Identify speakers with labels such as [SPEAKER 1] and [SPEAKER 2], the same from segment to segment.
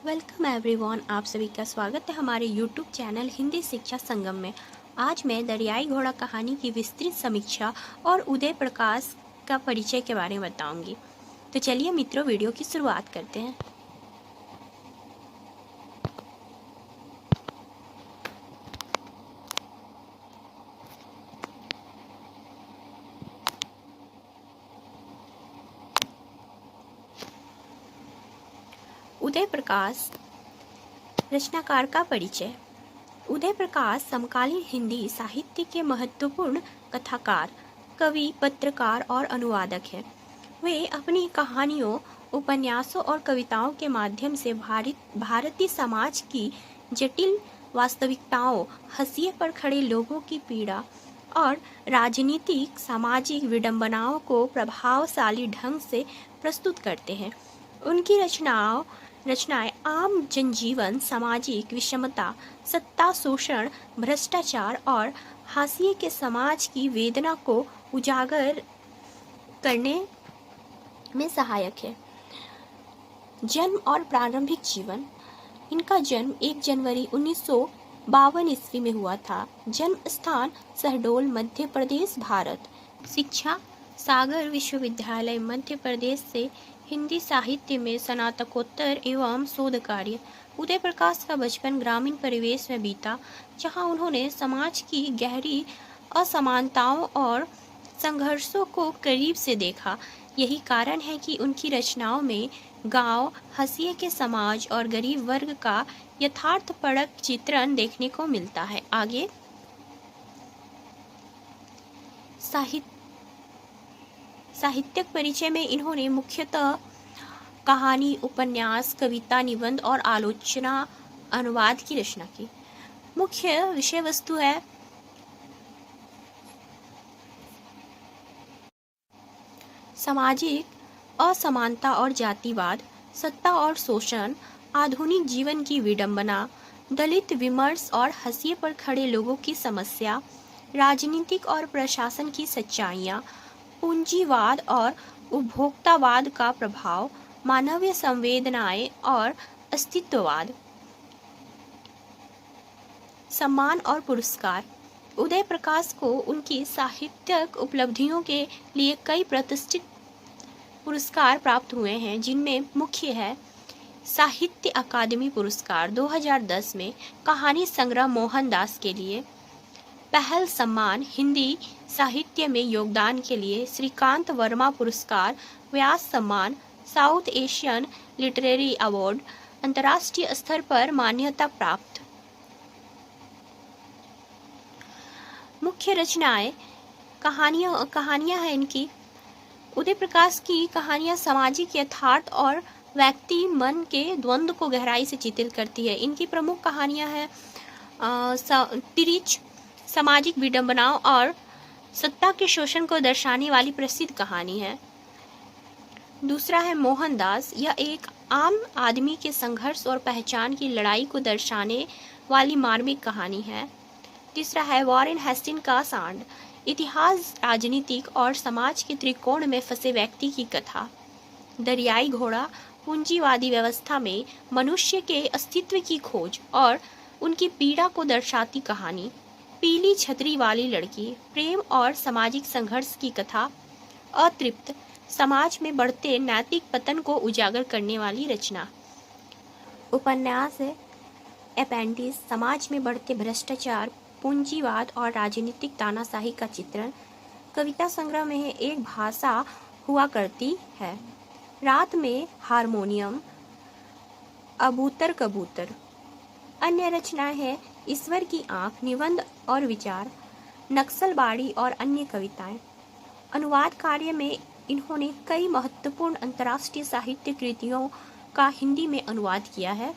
[SPEAKER 1] Welcome everyone, आप सभी का स्वागत है हमारे यूट्यूब चैनल हिंदी शिक्षा संगम में। आज मैं दरियाई घोड़ा कहानी की विस्तृत समीक्षा और उदय प्रकाश का परिचय के बारे में बताऊंगी। तो चलिए मित्रों, वीडियो की शुरुआत करते हैं। उदय प्रकाश रचनाकार का परिचय। उदय प्रकाश समकालीन हिंदी साहित्य के महत्वपूर्ण कथाकार, कवि, पत्रकार और अनुवादक हैं। वे अपनी कहानियों, उपन्यासों और कविताओं के माध्यम से भारतीय समाज की जटिल वास्तविकताओं, हाशिए पर खड़े लोगों की पीड़ा और राजनीतिक सामाजिक विडंबनाओं को प्रभावशाली ढंग से प्रस्तुत करते हैं। उनकी रचनाएं आम जनजीवन, सामाजिक विषमता, सत्ता शोषण, भ्रष्टाचार और हाशिए के समाज की वेदना को उजागर करने में सहायक है। जन्म और प्रारंभिक जीवन। इनका जन्म 1 जनवरी 1952 ईस्वी में हुआ था। जन्म स्थान शहडोल, मध्य प्रदेश, भारत। शिक्षा सागर विश्वविद्यालय, मध्य प्रदेश से हिंदी साहित्य में स्नातकोत्तर एवं शोध कार्य। उदय प्रकाश का बचपन ग्रामीण परिवेश में बीता, जहां उन्होंने समाज की गहरी असमानताओं और संघर्षों को करीब से देखा। यही कारण है कि उनकी रचनाओं में गांव, हाशिए के समाज और गरीब वर्ग का यथार्थपरक चित्रण देखने को मिलता है। आगे साहित्यिक परिचय में इन्होंने मुख्यतः कहानी, उपन्यास, कविता, निबंध और आलोचना अनुवाद की रचना की। मुख्य विषय वस्तु है सामाजिक असमानता और जातिवाद, सत्ता और शोषण, आधुनिक जीवन की विडंबना, दलित विमर्श और हाशिए पर खड़े लोगों की समस्या, राजनीतिक और प्रशासन की सच्चाइयाँ, पूंजीवाद और उपभोक्तावाद का प्रभाव, मानवीय संवेदनाएं और अस्तित्ववाद। सम्मान और पुरस्कार। उदय प्रकाश को उनकी साहित्यिक उपलब्धियों के लिए कई प्रतिष्ठित पुरस्कार प्राप्त हुए हैं, जिनमें मुख्य है साहित्य अकादमी पुरस्कार 2010 में कहानी संग्रह मोहनदास के लिए, पहल सम्मान हिंदी साहित्य में योगदान के लिए श्रीकांत वर्मा पुरस्कार, व्यास सम्मान, साउथ एशियन लिटरेरी अवार्ड, अंतर्राष्ट्रीय स्तर पर मान्यता प्राप्त। मुख्य रचनाएं कहानियां हैं इनकी। उदय प्रकाश की कहानियां सामाजिक यथार्थ और व्यक्ति मन के द्वंद्व को गहराई से चित्रित करती है। इनकी प्रमुख कहानियां हैं तिरिच, सामाजिक विडंबनाओं और सत्ता के शोषण को दर्शाने वाली प्रसिद्ध कहानी है। दूसरा है मोहनदास। यह एक आम आदमी के संघर्ष और पहचान की लड़ाई को दर्शाने वाली मार्मिक कहानी है। तीसरा है वॉरेन हेस्टिंग का सांड। इतिहास, राजनीतिक और समाज के त्रिकोण में फंसे व्यक्ति की कथा। दरियाई घोड़ा पूंजीवादी व्यवस्था में मनुष्य के अस्तित्व की खोज और उनकी पीड़ा को दर्शाती कहानी। पीली छतरी वाली लड़की, प्रेम और सामाजिक संघर्ष की कथा। अतृप्त, समाज में बढ़ते नैतिक पतन को उजागर करने वाली रचना। उपन्यास है अपेंडिस, समाज में बढ़ते भ्रष्टाचार, पूंजीवाद और राजनीतिक तानाशाही का चित्रण। कविता संग्रह में है एक भाषा हुआ करती है, रात में हारमोनियम, अबूतर कबूतर। अन्य रचनाएं हैं ईश्वर की आंख, निबंध और विचार, नक्सलबाड़ी और अन्य कविताएं। अनुवाद कार्य में इन्होंने कई महत्वपूर्ण अंतर्राष्ट्रीय साहित्य कृतियों का हिंदी में अनुवाद किया है।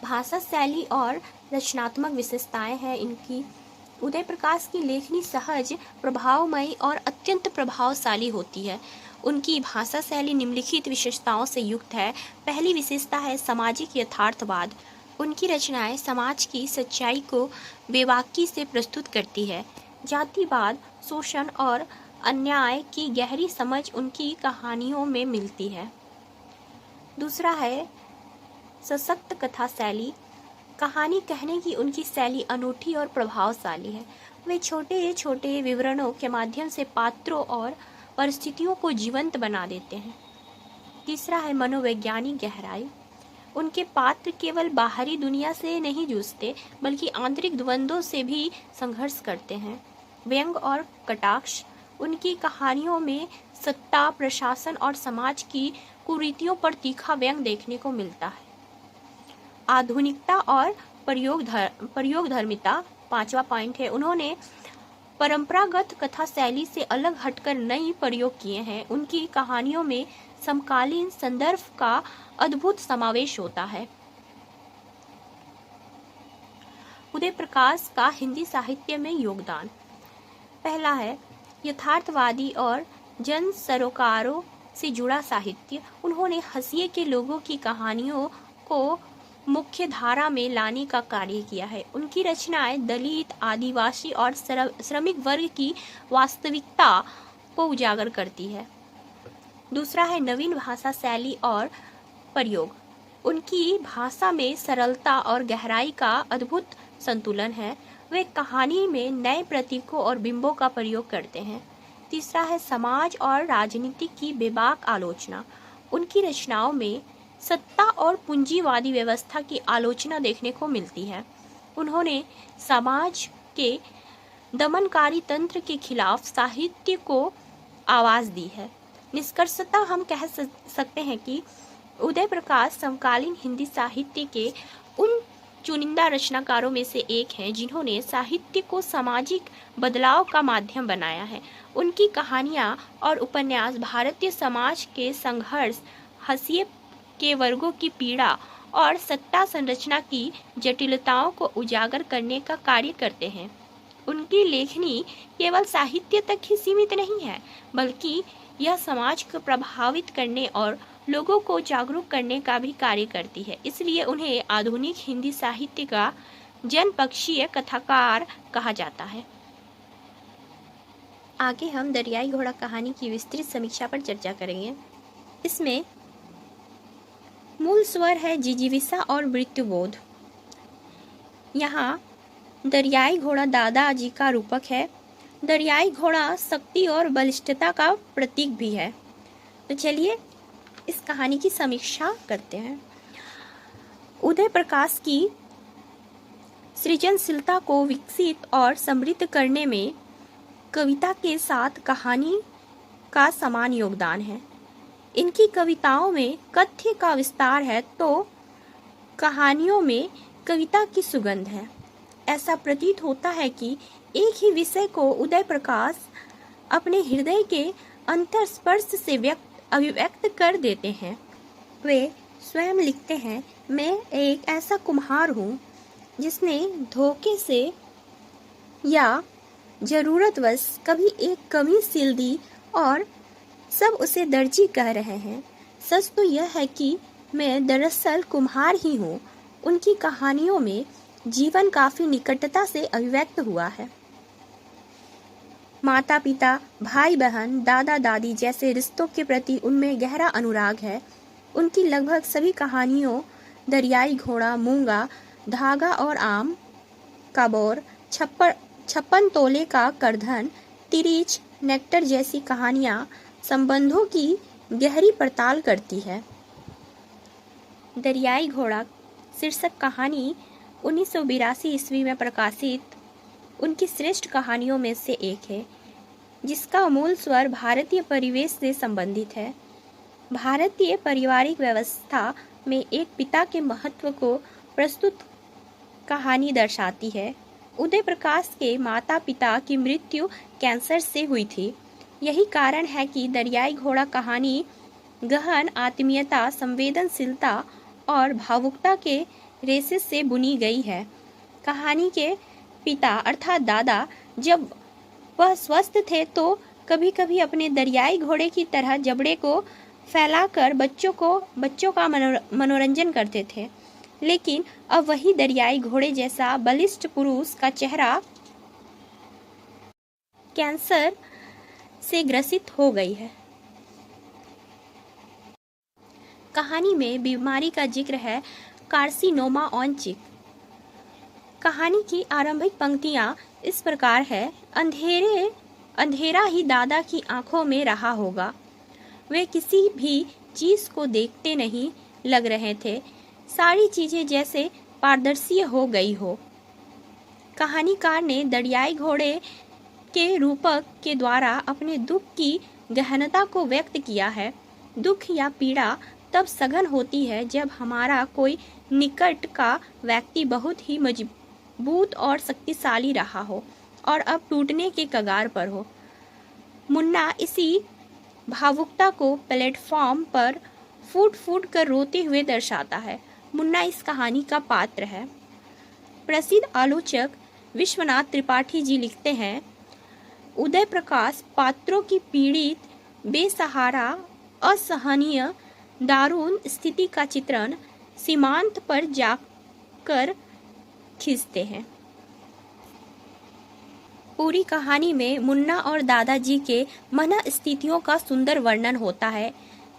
[SPEAKER 1] भाषा शैली और रचनात्मक विशेषताएं हैं इनकी। उदय प्रकाश की लेखनी सहज, प्रभावमयी और अत्यंत प्रभावशाली होती है। उनकी भाषा शैली निम्नलिखित विशेषताओं से युक्त है। पहली विशेषता है सामाजिक यथार्थवाद। उनकी रचनाएं समाज की सच्चाई को बेबाकी से प्रस्तुत करती है। जातिवाद, शोषण और अन्याय की गहरी समझ उनकी कहानियों में मिलती है। दूसरा है सशक्त कथा शैली। कहानी कहने की उनकी शैली अनूठी और प्रभावशाली है। वे छोटे छोटे विवरणों के माध्यम से पात्रों और परिस्थितियों को जीवंत बना देते हैं। तीसरा है मनोवैज्ञानिक गहराई। उनके पात्र केवल बाहरी दुनिया से नहीं जूझते, बल्कि आंतरिक द्वंद्वों से भी संघर्ष करते हैं। व्यंग और कटाक्ष। उनकी कहानियों में सत्ता, प्रशासन और समाज की कुरीतियों पर तीखा व्यंग देखने को मिलता है। आधुनिकता और प्रयोगधर्मिता, पांचवा पॉइंट है। उन्होंने परंपरागत कथा शैली से अलग हटकर नई प्रयोग किए हैं। उनकी कहानियों में समकालीन संदर्भ का अद्भुत समावेश होता है। उदय प्रकाश का हिंदी साहित्य में योगदान। पहला है यथार्थवादी और जन सरोकारों से जुड़ा साहित्य। उन्होंने हाशिए के लोगों की कहानियों को मुख्य धारा में लाने का कार्य किया है। उनकी रचनाएं दलित, आदिवासी और श्रमिक वर्ग की वास्तविकता को उजागर करती है। दूसरा है नवीन भाषा शैली और प्रयोग। उनकी भाषा में सरलता और गहराई का अद्भुत संतुलन है। वे कहानी में नए प्रतीकों और बिंबों का प्रयोग करते हैं। तीसरा है समाज और राजनीति की बेबाक आलोचना। उनकी रचनाओं में सत्ता और पूंजीवादी व्यवस्था की आलोचना देखने को मिलती है। उन्होंने समाज के दमनकारी तंत्र के खिलाफ साहित्य को आवाज दी है। निष्कर्षतः हम कह सकते हैं कि उदय प्रकाश समकालीन हिंदी साहित्य के उन चुनिंदा रचनाकारों में से एक हैं जिन्होंने साहित्य को सामाजिक बदलाव का माध्यम बनाया है। उनकी कहानियां और उपन्यास भारतीय समाज के संघर्ष, हाशिए के वर्गों की पीड़ा और सत्ता संरचना की जटिलताओं को उजागर करने का कार्य करते हैं। उनकी लेखनी केवल साहित्य तक ही सीमित नहीं है, बल्कि यह समाज को प्रभावित करने और लोगों को जागरूक करने का भी कार्य करती है। इसलिए उन्हें आधुनिक हिंदी साहित्य का जनपक्षीय कथाकार कहा जाता है। आगे हम दरियाई घोड़ा कहानी की विस्तृत समीक्षा पर चर्चा करेंगे। इसमें मूल स्वर है जिजीविषा और मृत्युबोध। यहाँ दरियाई घोड़ा दादाजी का रूपक है। दरियाई घोड़ा शक्ति और बलिष्ठता का प्रतीक भी है। तो चलिए इस कहानी की समीक्षा करते हैं। उदय प्रकाश की सृजनशीलता को विकसित और समृद्ध करने में कविता के साथ कहानी का समान योगदान है। इनकी कविताओं में कथ्य का विस्तार है तो कहानियों में कविता की सुगंध है। ऐसा प्रतीत होता है कि एक ही विषय को उदय प्रकाश अपने हृदय के अंतर्स्पर्श से अभिव्यक्त कर देते हैं। वे स्वयं लिखते हैं, मैं एक ऐसा कुम्हार हूँ जिसने धोखे से या जरूरतवश कभी एक कमी सिल दी और सब उसे दर्जी कह रहे हैं। सच तो यह है कि मैं दरअसल कुम्हार ही हूँ। उनकी कहानियों में जीवन काफी निकटता से अभिव्यक्त हुआ है। माता पिता, भाई बहन, दादा दादी जैसे रिश्तों के प्रति उनमें गहरा अनुराग है। उनकी लगभग सभी कहानियों दरियाई घोड़ा, मूंगा, धागा और आम का बोर, 56 तोले का करधन, तिरिच, नेक्टर जैसी कहानियां संबंधों की गहरी पड़ताल करती है। दरियाई घोड़ा शीर्षक कहानी 1982 ईस्वी में प्रकाशित उनकी श्रेष्ठ कहानियों में से एक है, जिसका मूल स्वर भारतीय परिवेश से संबंधित है। भारतीय पारिवारिक व्यवस्था में एक पिता के महत्व को प्रस्तुत कहानी दर्शाती है। उदय प्रकाश के माता पिता की मृत्यु कैंसर से हुई थी। यही कारण है कि दरियाई घोड़ा कहानी गहन आत्मीयता, संवेदनशीलता और भावुकता के रेशे से बुनी गई है। कहानी के पिता अर्थात दादा जब वह स्वस्थ थे तो कभी कभी अपने दरियाई घोड़े की तरह जबड़े को फैलाकर बच्चों का मनोरंजन करते थे। लेकिन अब वही दरियाई घोड़े जैसा बलिष्ठ पुरुष का चेहरा कैंसर से ग्रसित हो गई है। कहानी में बीमारी का जिक्र है कार्सिनोमा ऑन चिक। कहानी की आरंभिक पंक्तियां इस प्रकार है। अंधेरा ही दादा की आंखों में रहा होगा। वे किसी भी चीज को देखते नहीं लग रहे थे। सारी चीजें जैसे पारदर्शी हो गई हो। कहानीकार ने दरियाई घोड़े के रूपक के द्वारा अपने दुख की गहनता को व्यक्त किया है। दुख या पीड़ा तब सघन होती है जब हमारा कोई निकट का व्यक्ति बहुत ही मजबूत और शक्तिशाली रहा हो और अब टूटने के कगार पर हो। मुन्ना इसी भावुकता को प्लेटफॉर्म पर फूट फूट कर रोते हुए दर्शाता है। मुन्ना इस कहानी का पात्र है। प्रसिद्ध आलोचक विश्वनाथ त्रिपाठी जी लिखते हैं, उदय प्रकाश पात्रों की पीड़ित, बेसहारा, असहनीय, दारुण स्थिति का चित्रण सीमांत पर जाकर खींचते हैं। पूरी कहानी में मुन्ना और दादाजी के मन स्थितियों का सुंदर वर्णन होता है।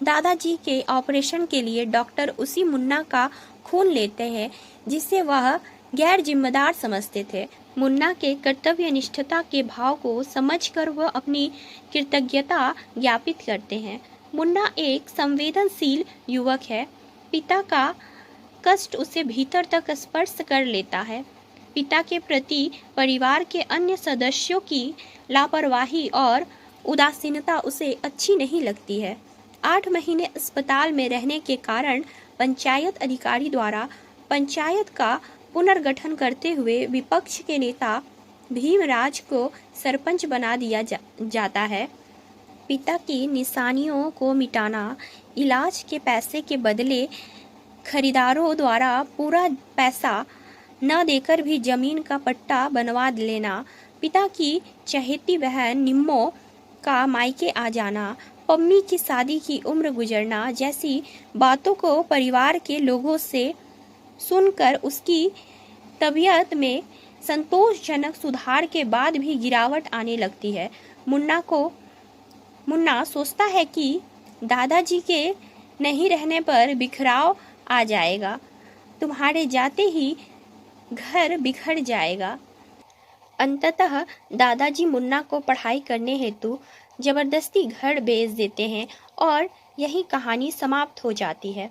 [SPEAKER 1] दादाजी के ऑपरेशन के लिए डॉक्टर उसी मुन्ना का खून लेते हैं जिसे वह गैर जिम्मेदार समझते थे। मुन्ना के कर्तव्यनिष्ठता के भाव को समझकर वह अपनी कृतज्ञता ज्ञापित करते हैं। मुन्ना एक संवेदनशील युवक है। पिता का कष्ट उसे भीतर तक स्पर्श कर लेता है। पिता के प्रति परिवार के अन्य सदस्यों की लापरवाही और उदासीनता उसे अच्छी नहीं लगती है। 8 महीने अस्पताल में रहने के कारण पंचायत अधिकारी द्वारा पंचायत का पुनर्गठन करते हुए विपक्ष के नेता भीमराज को सरपंच बना दिया जाता है। पिता की निशानियों को मिटाना, इलाज के पैसे के बदले खरीदारों द्वारा पूरा पैसा न देकर भी जमीन का पट्टा बनवा लेना, पिता की चहेती बहन निम्मो का मायके आ जाना, पम्मी की शादी की उम्र गुजरना जैसी बातों को परिवार के लोगों से सुनकर उसकी तबीयत में संतोषजनक सुधार के बाद भी गिरावट आने लगती है। मुन्ना सोचता है कि दादाजी के नहीं रहने पर बिखराव आ जाएगा, तुम्हारे जाते ही घर बिखर जाएगा। अंततः दादाजी मुन्ना को पढ़ाई करने हेतु जबरदस्ती घर भेज देते हैं और यही कहानी समाप्त हो जाती है।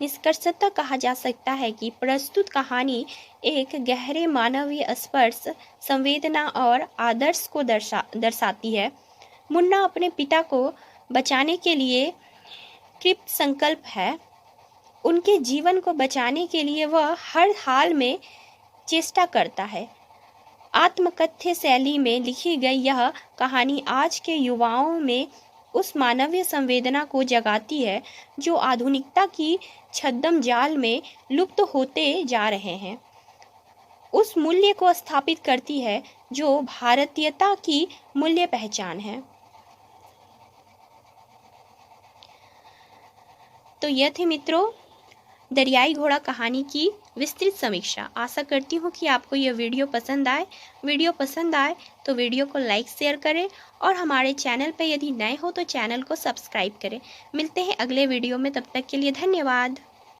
[SPEAKER 1] निष्कर्षतः कहा जा सकता है कि प्रस्तुत कहानी एक गहरे मानवीय स्पर्श, संवेदना और आदर्श को दर्शाती है। मुन्ना अपने पिता को बचाने के लिए कृत संकल्प है। उनके जीवन को बचाने के लिए वह हर हाल में चेष्टा करता है। आत्मकथ्य शैली में लिखी गई यह कहानी आज के युवाओं में उस मानवीय संवेदना को जगाती है जो आधुनिकता की छद्म जाल में लुप्त होते जा रहे हैं। उस मूल्य को स्थापित करती है जो भारतीयता की मूल्य पहचान है। तो यह थी मित्रों दरियाई घोड़ा कहानी की विस्तृत समीक्षा। आशा करती हूँ कि आपको यह वीडियो पसंद आए। वीडियो पसंद आए तो वीडियो को लाइक शेयर करें और हमारे चैनल पर यदि नए हो तो चैनल को सब्सक्राइब करें। मिलते हैं अगले वीडियो में, तब तक के लिए धन्यवाद।